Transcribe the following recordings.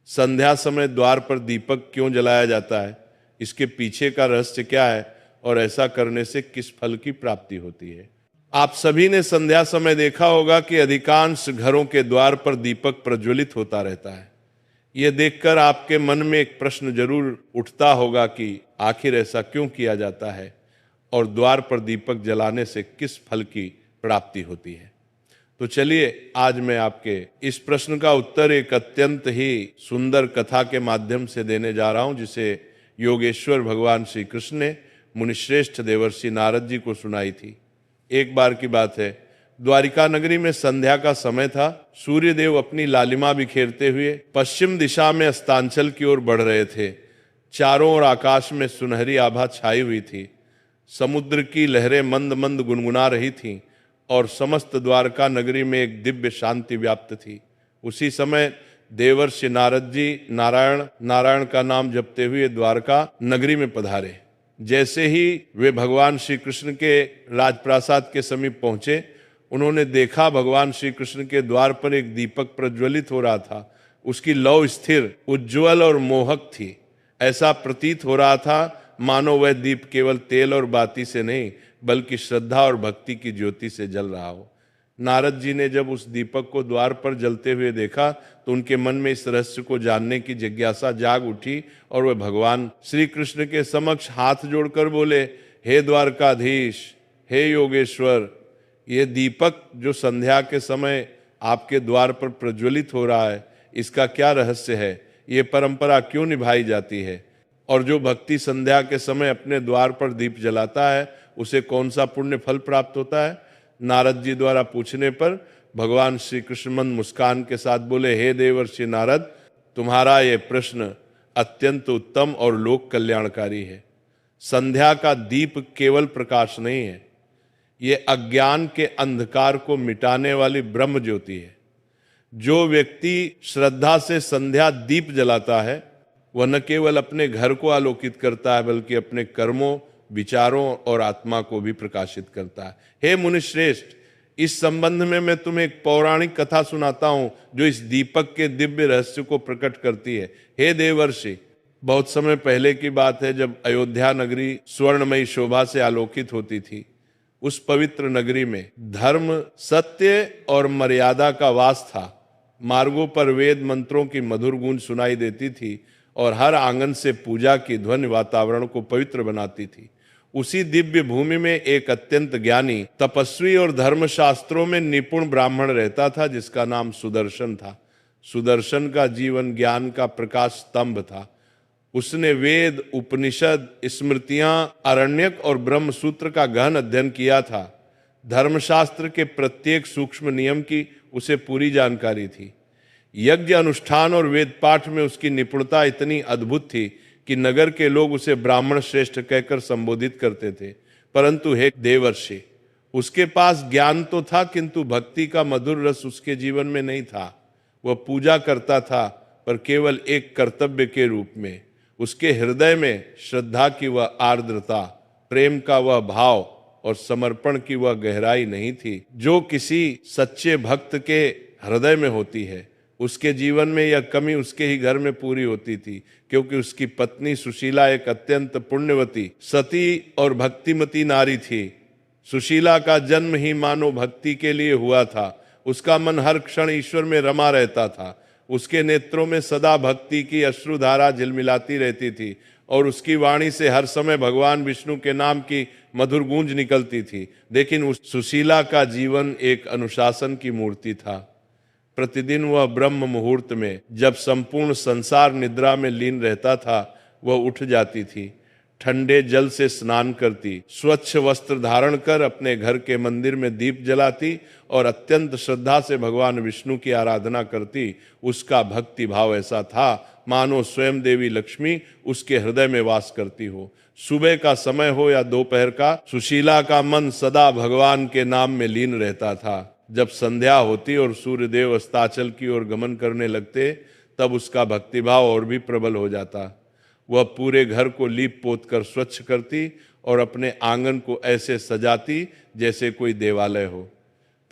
संध्या समय द्वार पर दीपक क्यों जलाया जाता है, इसके पीछे का रहस्य क्या है और ऐसा करने से किस फल की प्राप्ति होती है। आप सभी ने संध्या समय देखा होगा कि अधिकांश घरों के द्वार पर दीपक प्रज्वलित होता रहता है। यह देखकर आपके मन में एक प्रश्न जरूर उठता होगा कि आखिर ऐसा क्यों किया जाता है और द्वार पर दीपक जलाने से किस फल की प्राप्ति होती है। तो चलिए आज मैं आपके इस प्रश्न का उत्तर एक अत्यंत ही सुंदर कथा के माध्यम से देने जा रहा हूं, जिसे योगेश्वर भगवान श्री कृष्ण ने मुनिश्रेष्ठ देवर्षि नारद जी को सुनाई थी। एक बार की बात है, द्वारिका नगरी में संध्या का समय था। सूर्य देव अपनी लालिमा बिखेरते हुए पश्चिम दिशा में अस्तांचल की ओर बढ़ रहे थे। चारों ओर आकाश में सुनहरी आभा छाई हुई थी। समुद्र की लहरें मंद मंद गुनगुना रही थीं और समस्त द्वारका नगरी में एक दिव्य शांति व्याप्त थी। उसी समय देवर्षि नारद जी नारायण नारायण का नाम जपते हुए द्वारका नगरी में पधारे। जैसे ही वे भगवान श्री कृष्ण के राजप्रासाद के समीप पहुंचे, उन्होंने देखा भगवान श्री कृष्ण के द्वार पर एक दीपक प्रज्वलित हो रहा था। उसकी लौ स्थिर, उज्ज्वल और मोहक थी। ऐसा प्रतीत हो रहा था मानो वह दीप केवल तेल और बाती से नहीं बल्कि श्रद्धा और भक्ति की ज्योति से जल रहा हो। नारद जी ने जब उस दीपक को द्वार पर जलते हुए देखा तो उनके मन में इस रहस्य को जानने की जिज्ञासा जाग उठी और वह भगवान श्री कृष्ण के समक्ष हाथ जोड़कर बोले, हे द्वारकाधीश, हे योगेश्वर, ये दीपक जो संध्या के समय आपके द्वार पर प्रज्वलित हो रहा है, इसका क्या रहस्य है? ये परंपरा क्यों निभाई जाती है? और जो भक्ति संध्या के समय अपने द्वार पर दीप जलाता है उसे कौन सा पुण्य फल प्राप्त होता है? नारद जी द्वारा पूछने पर भगवान श्री कृष्ण मंद मुस्कान के साथ बोले, हे देवर्षि नारद, तुम्हारा ये प्रश्न अत्यंत उत्तम और लोक कल्याणकारी है। संध्या का दीप केवल प्रकाश नहीं है, ये अज्ञान के अंधकार को मिटाने वाली ब्रह्म ज्योति है। जो व्यक्ति श्रद्धा से संध्या दीप जलाता है वह न केवल अपने घर को आलोकित करता है बल्कि अपने कर्मों, विचारों और आत्मा को भी प्रकाशित करता है। हे मुनिश्रेष्ठ, इस संबंध में मैं तुम्हें एक पौराणिक कथा सुनाता हूं जो इस दीपक के दिव्य रहस्य को प्रकट करती है। हे देवर्षि, बहुत समय पहले की बात है जब अयोध्या नगरी स्वर्णमयी शोभा से आलोकित होती थी। उस पवित्र नगरी में धर्म, सत्य और मर्यादा का वास था। मार्गों पर वेद मंत्रों की मधुर गूंज सुनाई देती थी और हर आंगन से पूजा की ध्वनि वातावरण को पवित्र बनाती थी। उसी दिव्य भूमि में एक अत्यंत ज्ञानी, तपस्वी और धर्मशास्त्रों में निपुण ब्राह्मण रहता था जिसका नाम सुदर्शन था। सुदर्शन का जीवन ज्ञान का प्रकाश स्तंभ था। उसने वेद, उपनिषद, स्मृतियां, अरण्यक और ब्रह्म सूत्र का गहन अध्ययन किया था। धर्मशास्त्र के प्रत्येक सूक्ष्म नियम की उसे पूरी जानकारी थी। यज्ञ अनुष्ठान और वेद पाठ में उसकी निपुणता इतनी अद्भुत थी कि नगर के लोग उसे ब्राह्मण श्रेष्ठ कहकर संबोधित करते थे। परंतु हे देवर्षि, उसके पास ज्ञान तो था किंतु भक्ति का मधुर रस उसके जीवन में नहीं था। वह पूजा करता था पर केवल एक कर्तव्य के रूप में। उसके हृदय में श्रद्धा की वह आर्द्रता, प्रेम का वह भाव और समर्पण की वह गहराई नहीं थी जो किसी सच्चे भक्त के हृदय में होती है। उसके जीवन में यह कमी उसके ही घर में पूरी होती थी, क्योंकि उसकी पत्नी सुशीला एक अत्यंत पुण्यवती, सती और भक्तिमती नारी थी। सुशीला का जन्म ही मानो भक्ति के लिए हुआ था। उसका मन हर क्षण ईश्वर में रमा रहता था। उसके नेत्रों में सदा भक्ति की अश्रुधारा झिलमिलाती रहती थी और उसकी वाणी से हर समय भगवान विष्णु के नाम की मधुर गूंज निकलती थी। लेकिन उस सुशीला का जीवन एक अनुशासन की मूर्ति था। प्रतिदिन वह ब्रह्म मुहूर्त में, जब संपूर्ण संसार निद्रा में लीन रहता था, वह उठ जाती थी, ठंडे जल से स्नान करती, स्वच्छ वस्त्र धारण कर अपने घर के मंदिर में दीप जलाती और अत्यंत श्रद्धा से भगवान विष्णु की आराधना करती। उसका भक्ति भाव ऐसा था मानो स्वयं देवी लक्ष्मी उसके हृदय में वास करती हो। सुबह का समय हो या दोपहर का, सुशीला का मन सदा भगवान के नाम में लीन रहता था। जब संध्या होती और सूर्यदेव अस्ताचल की ओर गमन करने लगते, तब उसका भक्तिभाव और भी प्रबल हो जाता। वह पूरे घर को लीप पोत कर स्वच्छ करती और अपने आंगन को ऐसे सजाती जैसे कोई देवालय हो।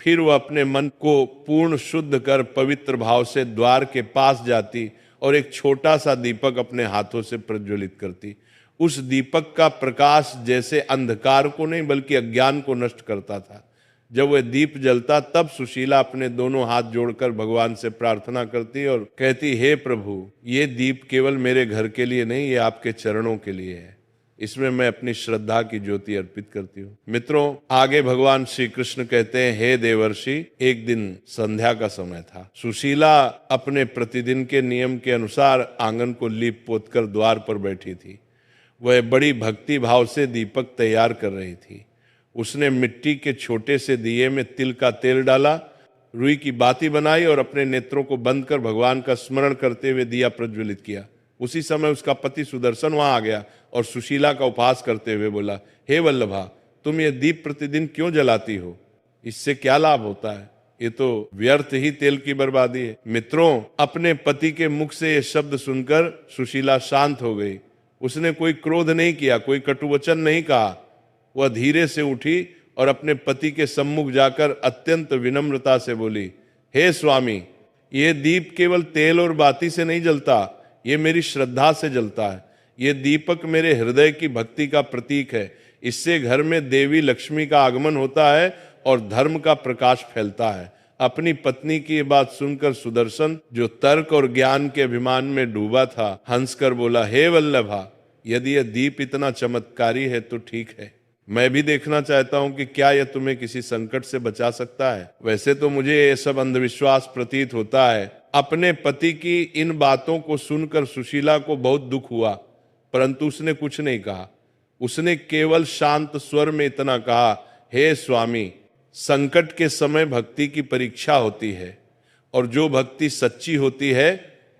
फिर वह अपने मन को पूर्ण शुद्ध कर पवित्र भाव से द्वार के पास जाती और एक छोटा सा दीपक अपने हाथों से प्रज्वलित करती। उस दीपक का प्रकाश जैसे अंधकार को नहीं बल्कि अज्ञान को नष्ट करता था। जब वह दीप जलता तब सुशीला अपने दोनों हाथ जोड़कर भगवान से प्रार्थना करती और कहती, हे प्रभु, ये दीप केवल मेरे घर के लिए नहीं, ये आपके चरणों के लिए है। इसमें मैं अपनी श्रद्धा की ज्योति अर्पित करती हूँ। मित्रों, आगे भगवान श्री कृष्ण कहते हैं, हे देवर्षि, एक दिन संध्या का समय था। सुशीला अपने प्रतिदिन के नियम के अनुसार आंगन को लीप पोत कर द्वार पर बैठी थी। वह बड़ी भक्ति भाव से दीपक तैयार कर रही थी। उसने मिट्टी के छोटे से दिए में तिल का तेल डाला, रुई की बाती बनाई और अपने नेत्रों को बंद कर भगवान का स्मरण करते हुए दिया प्रज्वलित किया। उसी समय उसका पति सुदर्शन वहां आ गया और सुशीला का उपहास करते हुए बोला, हे वल्लभा, तुम ये दीप प्रतिदिन क्यों जलाती हो? इससे क्या लाभ होता है? ये तो व्यर्थ ही तेल की बर्बादी है। मित्रों, अपने पति के मुख से ये शब्द सुनकर सुशीला शांत हो गई। उसने कोई क्रोध नहीं किया, कोई कटुवचन नहीं कहा। वह धीरे से उठी और अपने पति के सम्मुख जाकर अत्यंत विनम्रता से बोली, हे स्वामी, ये दीप केवल तेल और बाती से नहीं जलता, ये मेरी श्रद्धा से जलता है। ये दीपक मेरे हृदय की भक्ति का प्रतीक है। इससे घर में देवी लक्ष्मी का आगमन होता है और धर्म का प्रकाश फैलता है। अपनी पत्नी की ये बात सुनकर सुदर्शन, जो तर्क और ज्ञान के अभिमान में डूबा था, हंसकर बोला, हे वल्लभा, यदि यह दीप इतना चमत्कारी है तो ठीक है। मैं भी देखना चाहता हूं कि क्या यह तुम्हें किसी संकट से बचा सकता है। वैसे तो मुझे ये सब अंधविश्वास प्रतीत होता है। अपने पति की इन बातों को सुनकर सुशीला को बहुत दुख हुआ, परंतु उसने कुछ नहीं कहा। उसने केवल शांत स्वर में इतना कहा, हे स्वामी, संकट के समय भक्ति की परीक्षा होती है और जो भक्ति सच्ची होती है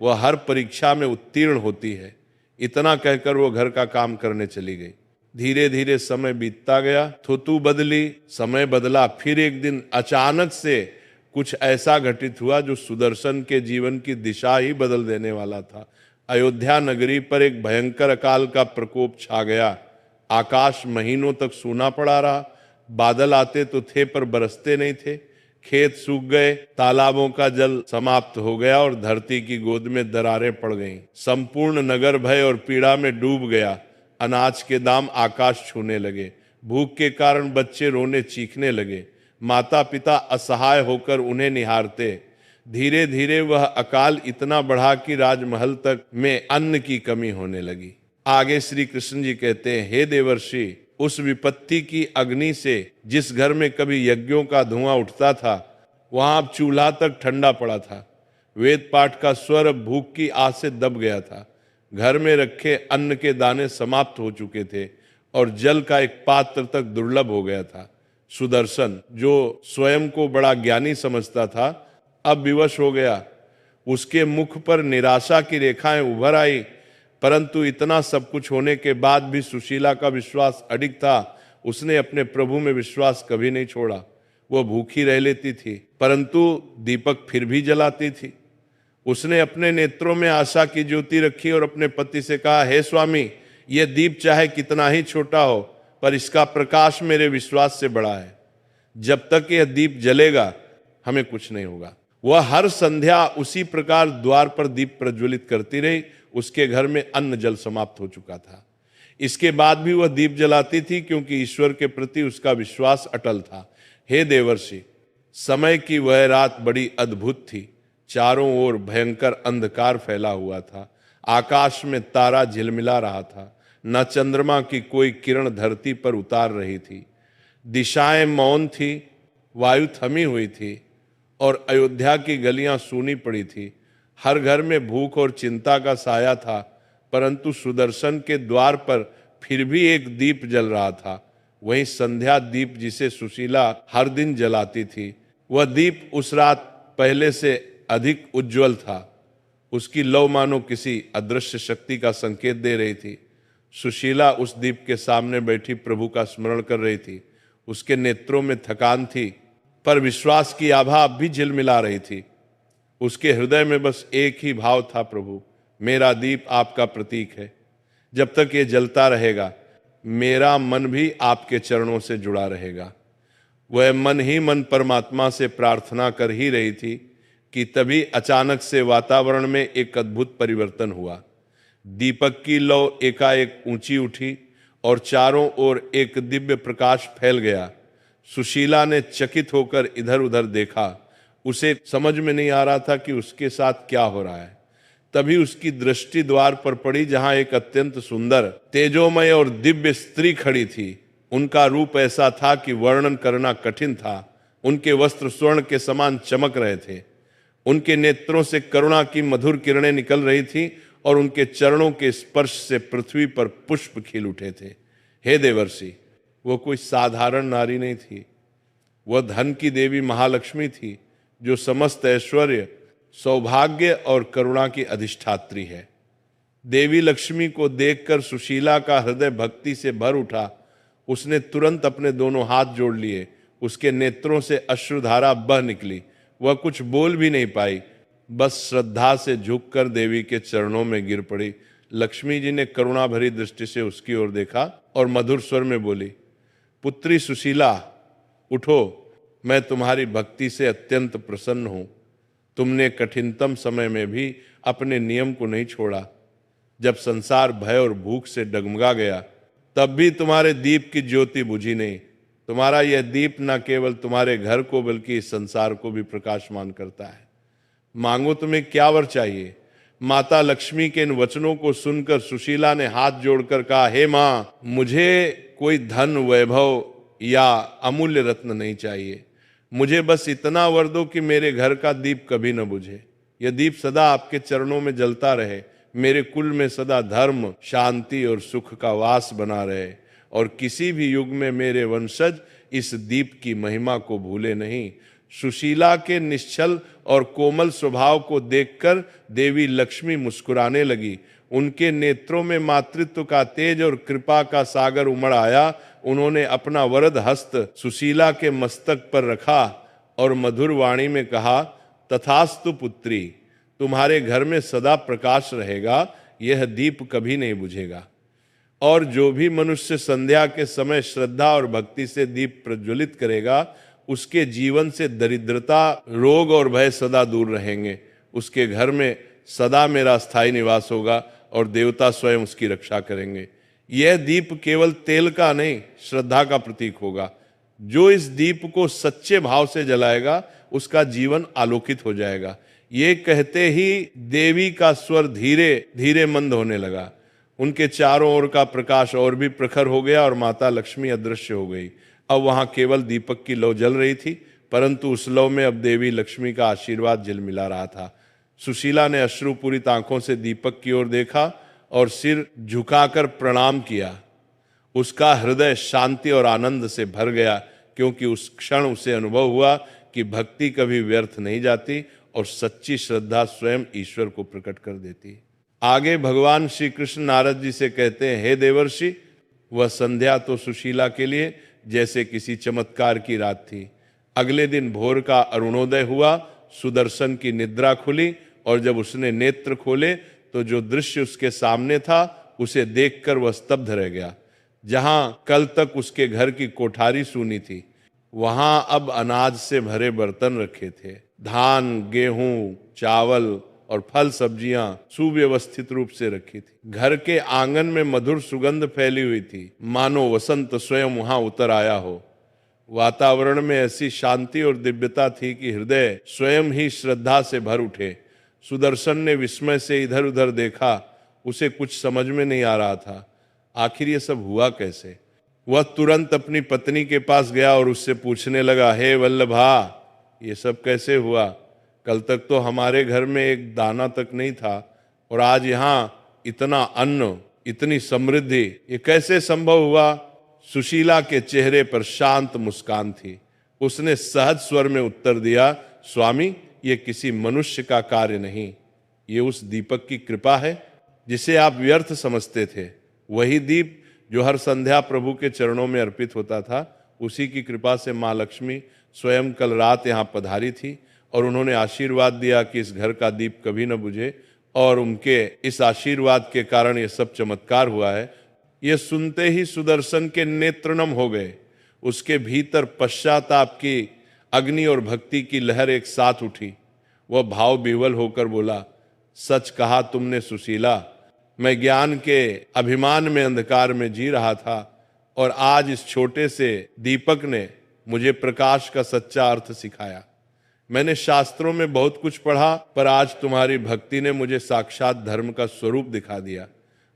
वह हर परीक्षा में उत्तीर्ण होती है। इतना कहकर वो घर का काम करने चली गई। धीरे धीरे समय बीतता गया, ऋतु बदली, समय बदला। फिर एक दिन अचानक से कुछ ऐसा घटित हुआ जो सुदर्शन के जीवन की दिशा ही बदल देने वाला था। अयोध्या नगरी पर एक भयंकर अकाल का प्रकोप छा गया। आकाश महीनों तक सूना पड़ा रहा। बादल आते तो थे पर बरसते नहीं थे। खेत सूख गए, तालाबों का जल समाप्त हो गया और धरती की गोद में दरारें पड़ गईं। संपूर्ण नगर भय और पीड़ा में डूब गया। अनाज के दाम आकाश छूने लगे। भूख के कारण बच्चे रोने चीखने लगे। माता पिता असहाय होकर उन्हें निहारते। धीरे धीरे वह अकाल इतना बढ़ा कि राजमहल तक में अन्न की कमी होने लगी। आगे श्री कृष्ण जी कहते हैं, हे देवर्षि, उस विपत्ति की अग्नि से जिस घर में कभी यज्ञों का धुआं उठता था, वहां अब चूल्हा तक ठंडा पड़ा था। वेद पाठ का स्वर अब भूख की आग से दब गया था। घर में रखे अन्न के दाने समाप्त हो चुके थे और जल का एक पात्र तक दुर्लभ हो गया था। सुदर्शन, जो स्वयं को बड़ा ज्ञानी समझता था, अब विवश हो गया। उसके मुख पर निराशा की रेखाएं उभर आई, परंतु इतना सब कुछ होने के बाद भी सुशीला का विश्वास अडिग था। उसने अपने प्रभु में विश्वास कभी नहीं छोड़ा। वह भूखी रह लेती थी, परंतु दीपक फिर भी जलाती थी। उसने अपने नेत्रों में आशा की ज्योति रखी और अपने पति से कहा, हे स्वामी, यह दीप चाहे कितना ही छोटा हो, पर इसका प्रकाश मेरे विश्वास से बड़ा है। जब तक यह दीप जलेगा हमें कुछ नहीं होगा। वह हर संध्या उसी प्रकार द्वार पर दीप प्रज्वलित करती रही। उसके घर में अन्न जल समाप्त हो चुका था। इसके बाद भी वह दीप जलाती थी, क्योंकि ईश्वर के प्रति उसका विश्वास अटल था। हे देवर्षि, समय की वह रात बड़ी अद्भुत थी। चारों ओर भयंकर अंधकार फैला हुआ था। आकाश में तारा झिलमिला रहा था। न चंद्रमा की कोई किरण धरती पर उतार रही थी। दिशाएं मौन थी, वायु थमी हुई थी और अयोध्या की गलियां सूनी पड़ी थी। हर घर में भूख और चिंता का साया था, परंतु सुदर्शन के द्वार पर फिर भी एक दीप जल रहा था। वही संध्या दीप जिसे सुशीला हर दिन जलाती थी। वह दीप उस रात पहले से अधिक उज्जवल था। उसकी लौ मानो किसी अदृश्य शक्ति का संकेत दे रही थी। सुशीला उस दीप के सामने बैठी प्रभु का स्मरण कर रही थी। उसके नेत्रों में थकान थी, पर विश्वास की आभा अब भी झिलमिला रही थी। उसके हृदय में बस एक ही भाव था, प्रभु, मेरा दीप आपका प्रतीक है। जब तक ये जलता रहेगा मेरा मन भी आपके चरणों से जुड़ा रहेगा। वह मन ही मन परमात्मा से प्रार्थना कर ही रही थी कि तभी अचानक से वातावरण में एक अद्भुत परिवर्तन हुआ। दीपक की लौ एकाएक ऊंची उठी और चारों ओर एक दिव्य प्रकाश फैल गया। सुशीला ने चकित होकर इधर उधर देखा। उसे समझ में नहीं आ रहा था कि उसके साथ क्या हो रहा है। तभी उसकी दृष्टि द्वार पर पड़ी, जहां एक अत्यंत सुंदर, तेजोमय और दिव्य स्त्री खड़ी थी। उनका रूप ऐसा था कि वर्णन करना कठिन था। उनके वस्त्र स्वर्ण के समान चमक रहे थे। उनके नेत्रों से करुणा की मधुर किरणें निकल रही थी और उनके चरणों के स्पर्श से पृथ्वी पर पुष्प खिल उठे थे। हे देवर्षि, वो कोई साधारण नारी नहीं थी। वह धन की देवी महालक्ष्मी थी, जो समस्त ऐश्वर्य, सौभाग्य और करुणा की अधिष्ठात्री है। देवी लक्ष्मी को देखकर सुशीला का हृदय भक्ति से भर उठा। उसने तुरंत अपने दोनों हाथ जोड़ लिए। उसके नेत्रों से अश्रुधारा बह निकली। वह कुछ बोल भी नहीं पाई, बस श्रद्धा से झुककर देवी के चरणों में गिर पड़ी। लक्ष्मी जी ने करुणा भरी दृष्टि से उसकी ओर देखा और मधुर स्वर में बोली, पुत्री सुशीला, उठो, मैं तुम्हारी भक्ति से अत्यंत प्रसन्न हूं। तुमने कठिनतम समय में भी अपने नियम को नहीं छोड़ा। जब संसार भय और भूख से डगमगा गया, तब भी तुम्हारे दीप की ज्योति बुझी नहीं। तुम्हारा यह दीप न केवल तुम्हारे घर को बल्कि इस संसार को भी प्रकाशमान करता है। मांगो, तुम्हें क्या वर चाहिए। माता लक्ष्मी के इन वचनों को सुनकर सुशीला ने हाथ जोड़कर कहा, हे माँ, मुझे कोई धन, वैभव या अमूल्य रत्न नहीं चाहिए। मुझे बस इतना वर दो कि मेरे घर का दीप कभी न बुझे। यह दीप सदा आपके चरणों में जलता रहे। मेरे कुल में सदा धर्म, शांति और सुख का वास बना रहे और किसी भी युग में मेरे वंशज इस दीप की महिमा को भूले नहीं। सुशीला के निश्चल और कोमल स्वभाव को देखकर देवी लक्ष्मी मुस्कुराने लगी। उनके नेत्रों में मातृत्व का तेज और कृपा का सागर उमड़ आया। उन्होंने अपना वरद हस्त सुशीला के मस्तक पर रखा और मधुर वाणी में कहा, तथास्तु पुत्री, तुम्हारे घर में सदा प्रकाश रहेगा। यह दीप कभी नहीं बुझेगा। और जो भी मनुष्य संध्या के समय श्रद्धा और भक्ति से दीप प्रज्वलित करेगा, उसके जीवन से दरिद्रता, रोग और भय सदा दूर रहेंगे। उसके घर में सदा मेरा स्थायी निवास होगा और देवता स्वयं उसकी रक्षा करेंगे। यह दीप केवल तेल का नहीं, श्रद्धा का प्रतीक होगा। जो इस दीप को सच्चे भाव से जलाएगा, उसका जीवन आलोकित हो जाएगा। ये कहते ही देवी का स्वर धीरे धीरे मंद होने लगा। उनके चारों ओर का प्रकाश और भी प्रखर हो गया और माता लक्ष्मी अदृश्य हो गई। अब वहां केवल दीपक की लौ जल रही थी, परंतु उस लौ में अब देवी लक्ष्मी का आशीर्वाद झिलमिला रहा था। सुशीला ने अश्रुपूरित आंखों से दीपक की ओर देखा और सिर झुकाकर प्रणाम किया। उसका हृदय शांति और आनंद से भर गया, क्योंकि उस क्षण उसे अनुभव हुआ कि भक्ति कभी व्यर्थ नहीं जाती और सच्ची श्रद्धा स्वयं ईश्वर को प्रकट कर देती। आगे भगवान श्री कृष्ण नारद जी से कहते हैं, हे देवर्षि, वह संध्या तो सुशीला के लिए जैसे किसी चमत्कार की रात थी। अगले दिन भोर का अरुणोदय हुआ। सुदर्शन की निद्रा खुली और जब उसने नेत्र खोले तो जो दृश्य उसके सामने था, उसे देखकर वह स्तब्ध रह गया। जहां कल तक उसके घर की कोठारी सूनी थी, वहां अब अनाज से भरे बर्तन रखे थे। धान, गेहूं, चावल और फल सब्जियां सुव्यवस्थित रूप से रखी थी। घर के आंगन में मधुर सुगंध फैली हुई थी, मानो वसंत स्वयं वहां उतर आया हो। वातावरण में ऐसी शांति और दिव्यता थी कि हृदय स्वयं ही श्रद्धा से भर उठे। सुदर्शन ने विस्मय से इधर उधर देखा। उसे कुछ समझ में नहीं आ रहा था, आखिर ये सब हुआ कैसे। वह तुरंत अपनी पत्नी के पास गया और उससे पूछने लगा, हे वल्लभा, ये सब कैसे हुआ? कल तक तो हमारे घर में एक दाना तक नहीं था और आज यहाँ इतना अन्न, इतनी समृद्धि, ये कैसे संभव हुआ? सुशीला के चेहरे पर शांत मुस्कान थी। उसने सहज स्वर में उत्तर दिया, स्वामी, ये किसी मनुष्य का कार्य नहीं, ये उस दीपक की कृपा है जिसे आप व्यर्थ समझते थे। वही दीप जो हर संध्या प्रभु के चरणों में अर्पित होता था, उसी की कृपा से माँ लक्ष्मी स्वयं कल रात यहाँ पधारी थी और उन्होंने आशीर्वाद दिया कि इस घर का दीप कभी न बुझे, और उनके इस आशीर्वाद के कारण ये सब चमत्कार हुआ है। ये सुनते ही सुदर्शन के नेत्र नम हो गए। उसके भीतर पश्चाताप की अग्नि और भक्ति की लहर एक साथ उठी। वह भाव विह्वल होकर बोला, सच कहा तुमने सुशीला, मैं ज्ञान के अभिमान में अंधकार में जी रहा था और आज इस छोटे से दीपक ने मुझे प्रकाश का सच्चा अर्थ सिखाया। मैंने शास्त्रों में बहुत कुछ पढ़ा, पर आज तुम्हारी भक्ति ने मुझे साक्षात धर्म का स्वरूप दिखा दिया।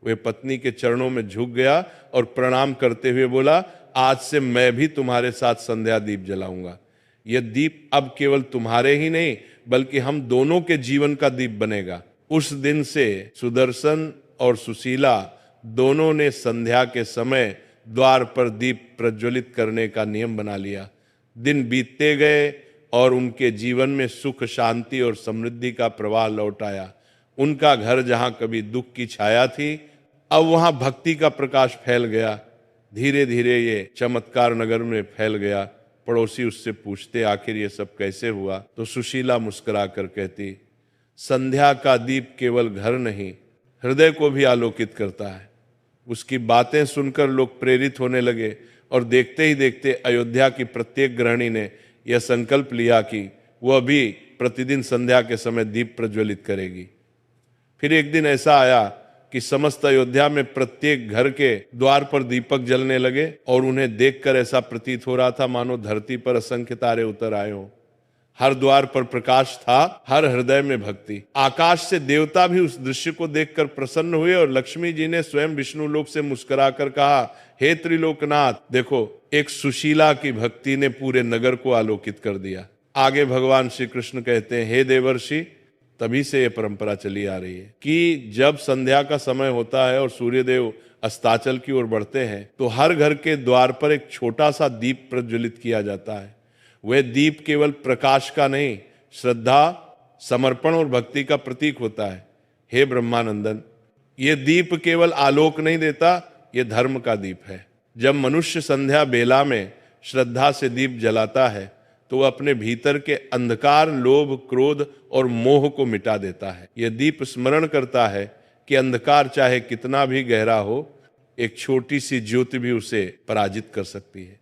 वे पत्नी के चरणों में झुक गया और प्रणाम करते हुए बोला, आज से मैं भी तुम्हारे साथ संध्या दीप जलाऊंगा। यह दीप अब केवल तुम्हारे ही नहीं बल्कि हम दोनों के जीवन का दीप बनेगा। उस दिन से सुदर्शन और सुशीला दोनों ने संध्या के समय द्वार पर दीप प्रज्वलित करने का नियम बना लिया। दिन बीतते गए और उनके जीवन में सुख, शांति और समृद्धि का प्रवाह लौट आया। उनका घर जहां कभी दुख की छाया थी, अब वहां भक्ति का प्रकाश फैल गया। धीरे धीरे ये चमत्कार नगर में फैल गया। पड़ोसी उससे पूछते, आखिर ये सब कैसे हुआ? तो सुशीला मुस्कुरा कर कहती, संध्या का दीप केवल घर नहीं, हृदय को भी आलोकित करता है। उसकी बातें सुनकर लोग प्रेरित होने लगे और देखते ही देखते अयोध्या की प्रत्येक गृहिणी ने यह संकल्प लिया कि वह भी प्रतिदिन संध्या के समय दीप प्रज्वलित करेगी। फिर एक दिन ऐसा आया कि समस्त अयोध्या में प्रत्येक घर के द्वार पर दीपक जलने लगे और उन्हें देखकर ऐसा प्रतीत हो रहा था मानो धरती पर असंख्य तारे उतर आए हों। हर द्वार पर प्रकाश था, हर हृदय में भक्ति। आकाश से देवता भी उस दृश्य को देखकर प्रसन्न हुए और लक्ष्मी जी ने स्वयं विष्णु लोक से मुस्कुराकर कहा, हे त्रिलोकनाथ, देखो एक सुशीला की भक्ति ने पूरे नगर को आलोकित कर दिया। आगे भगवान श्री कृष्ण कहते हैं, हे देवर्षि, तभी से यह परंपरा चली आ रही है कि जब संध्या का समय होता है और सूर्यदेव अस्ताचल की ओर बढ़ते हैं तो हर घर के द्वार पर एक छोटा सा दीप प्रज्वलित किया जाता है। वह दीप केवल प्रकाश का नहीं, श्रद्धा, समर्पण और भक्ति का प्रतीक होता है। हे ब्रह्मानंदन, यह दीप केवल आलोक नहीं देता, यह धर्म का दीप है। जब मनुष्य संध्या बेला में श्रद्धा से दीप जलाता है तो वह अपने भीतर के अंधकार, लोभ, क्रोध और मोह को मिटा देता है। यह दीप स्मरण करता है कि अंधकार चाहे कितना भी गहरा हो, एक छोटी सी ज्योति भी उसे पराजित कर सकती है।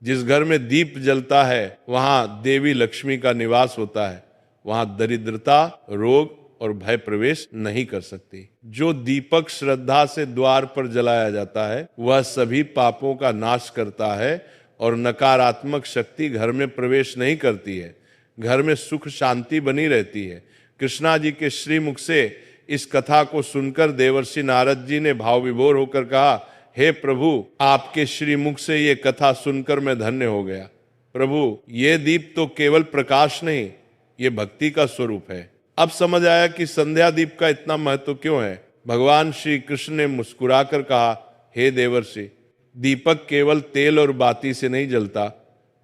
जिस घर में दीप जलता है वहां देवी लक्ष्मी का निवास होता है, वहां दरिद्रता, रोग और भय प्रवेश नहीं कर सकती। जो दीपक श्रद्धा से द्वार पर जलाया जाता है वह सभी पापों का नाश करता है और नकारात्मक शक्ति घर में प्रवेश नहीं करती है। घर में सुख शांति बनी रहती है। कृष्णा जी के श्रीमुख से इस कथा को सुनकर देवर्षि नारद जी ने भाव विभोर होकर कहा, हे प्रभु, आपके श्रीमुख से ये कथा सुनकर मैं धन्य हो गया। प्रभु, ये दीप तो केवल प्रकाश नहीं, ये भक्ति का स्वरूप है। अब समझ आया कि संध्या दीप का इतना महत्व क्यों है। भगवान श्री कृष्ण ने मुस्कुराकर कहा, हे देवर्षि, दीपक केवल तेल और बाती से नहीं जलता,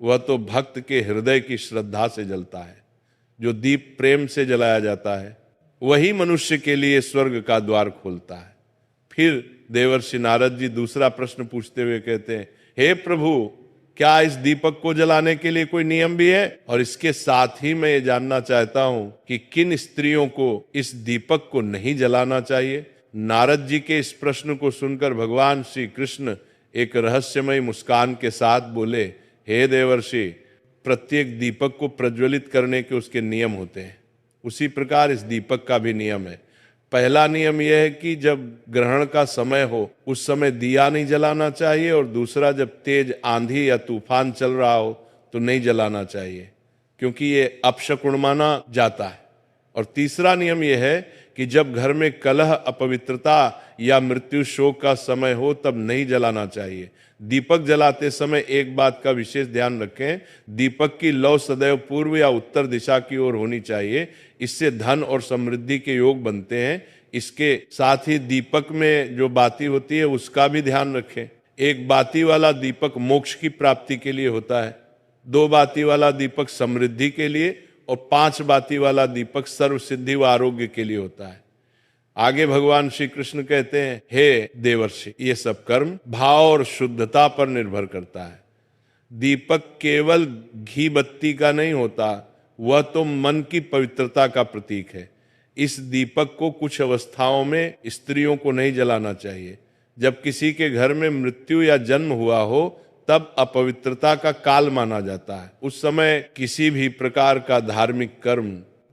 वह तो भक्त के हृदय की श्रद्धा से जलता है। जो दीप प्रेम से जलाया जाता है वही मनुष्य के लिए स्वर्ग का द्वार खोलता है। फिर देवर्षि नारद जी दूसरा प्रश्न पूछते हुए कहते हैं, हे प्रभु, क्या इस दीपक को जलाने के लिए कोई नियम भी है? और इसके साथ ही मैं ये जानना चाहता हूं कि किन स्त्रियों को इस दीपक को नहीं जलाना चाहिए? नारद जी के इस प्रश्न को सुनकर भगवान श्री कृष्ण एक रहस्यमय मुस्कान के साथ बोले, हे देवर्षि, प्रत्येक दीपक को प्रज्वलित करने के उसके नियम होते हैं। उसी प्रकार इस दीपक का भी नियम है। पहला नियम यह है कि जब ग्रहण का समय हो उस समय दिया नहीं जलाना चाहिए, और दूसरा, जब तेज आंधी या तूफान चल रहा हो तो नहीं जलाना चाहिए, क्योंकि ये अपशकुन माना जाता है। और तीसरा नियम यह है कि जब घर में कलह, अपवित्रता या मृत्यु शोक का समय हो तब नहीं जलाना चाहिए। दीपक जलाते समय एक बात का विशेष ध्यान रखें, दीपक की लौ सदैव पूर्व या उत्तर दिशा की ओर होनी चाहिए। इससे धन और समृद्धि के योग बनते हैं। इसके साथ ही दीपक में जो बाती होती है उसका भी ध्यान रखें। एक बाती वाला दीपक मोक्ष की प्राप्ति के लिए होता है, 2 बाती वाला दीपक समृद्धि के लिए, और 5 बाती वाला दीपक सर्व सिद्धि व आरोग्य के लिए होता है। आगे भगवान श्री कृष्ण कहते हैं, हे देवर्षि, ये सब कर्म भाव और शुद्धता पर निर्भर करता है। दीपक केवल घी बत्ती का नहीं होता, वह तो मन की पवित्रता का प्रतीक है। इस दीपक को कुछ अवस्थाओं में स्त्रियों को नहीं जलाना चाहिए। जब किसी के घर में मृत्यु या जन्म हुआ हो तब अपवित्रता का काल माना जाता है। उस समय किसी भी प्रकार का धार्मिक कर्म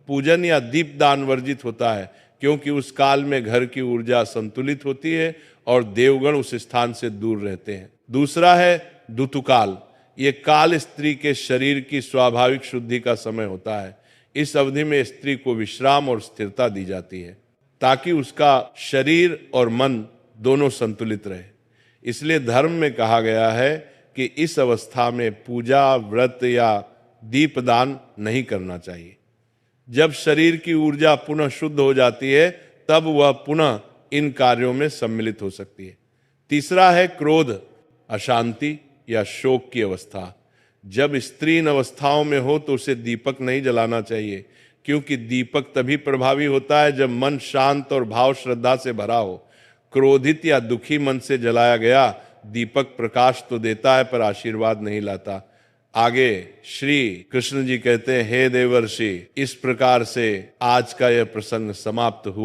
पूजन या दीपदान वर्जित होता है, क्योंकि उस काल में घर की ऊर्जा संतुलित होती है और देवगण उस स्थान से दूर रहते हैं। दूसरा है ऋतुकाल। ये काल स्त्री के शरीर की स्वाभाविक शुद्धि का समय होता है। इस अवधि में स्त्री को विश्राम और स्थिरता दी जाती है ताकि उसका शरीर और मन दोनों संतुलित रहे। इसलिए धर्म में कहा गया है कि इस अवस्था में पूजा, व्रत या दीपदान नहीं करना चाहिए। जब शरीर की ऊर्जा पुनः शुद्ध हो जाती है तब वह पुनः इन कार्यों में सम्मिलित हो सकती है। तीसरा है क्रोध, अशांति या शोक की अवस्था। जब स्त्री इन अवस्थाओं में हो तो उसे दीपक नहीं जलाना चाहिए, क्योंकि दीपक तभी प्रभावी होता है जब मन शांत और भाव श्रद्धा से भरा हो। क्रोधित या दुखी मन से जलाया गया दीपक प्रकाश तो देता है पर आशीर्वाद नहीं लाता। आगे श्री कृष्ण जी कहते हैं, हे देवर्षि, इस प्रकार से आज का यह प्रसंग समाप्त हुआ।